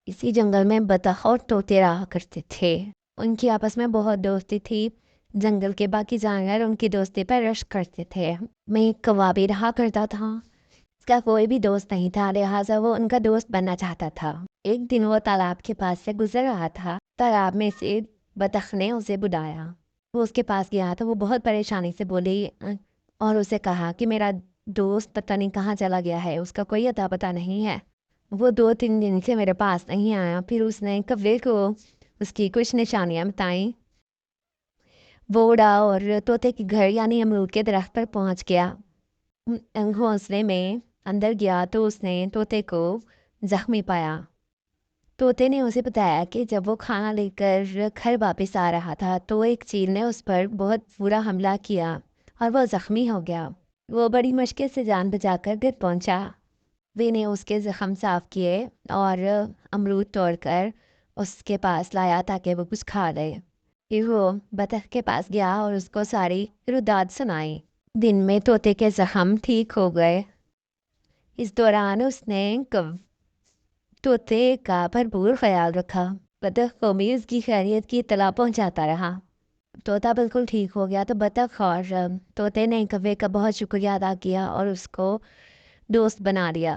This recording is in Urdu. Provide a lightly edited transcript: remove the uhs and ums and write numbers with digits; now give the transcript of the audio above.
اسی جنگل میں بطخ اور طوطے رہا کرتے تھے۔ ان کی آپس میں بہت دوستی تھی۔ جنگل کے باقی جانور ان کی دوستی پر رشک کرتے تھے۔ میں ایک کوا بھی رہا کرتا تھا۔ اس کا کوئی بھی دوست نہیں تھا، لہٰذا وہ ان کا دوست بننا چاہتا تھا۔ ایک دن وہ تالاب کے پاس سے گزر رہا تھا۔ تالاب میں سے بطخ نے اسے بلایا۔ وہ اس کے پاس گیا تو وہ بہت پریشانی سے بولی اور اسے کہا کہ میرا دوست پتہ نہیں کہاں چلا گیا ہے، اس کا کوئی اتا پتہ نہیں ہے۔ وہ 2-3 دن سے میرے پاس نہیں آیا۔ پھر اس نے کوے کو اس کی کچھ نشانیاں بتائیں۔ وہ اڑا اور طوطے کے گھر یعنی امرود کے درخت پر پہنچ گیا۔ گھونسلے میں اندر گیا تو اس نے طوطے کو زخمی پایا۔ طوطے نے اسے بتایا کہ جب وہ کھانا لے کر گھر واپس آ رہا تھا تو ایک چیل نے اس پر بہت برا حملہ کیا اور وہ زخمی ہو گیا۔ وہ بڑی مشکل سے جان بچا کر گھر پہنچا۔ وہ نے اس کے زخم صاف کیے اور امرود توڑ کر اس کے پاس لایا تاکہ وہ کچھ کھا لے۔ پھر وہ بطخ کے پاس گیا اور اس کو ساری روداد سنائی۔ دن میں طوطے کے زخم ٹھیک ہو گئے۔ اس دوران اس نے طوطے کا بھرپور خیال رکھا۔ بطخ کو بھی اس کی خیریت کی اطلاع پہنچاتا رہا۔ طوطا بالکل ٹھیک ہو گیا تو بطخ اور طوطے نے کوے کا بہت شکریہ ادا کیا اور اس کو دوست بنا لیا۔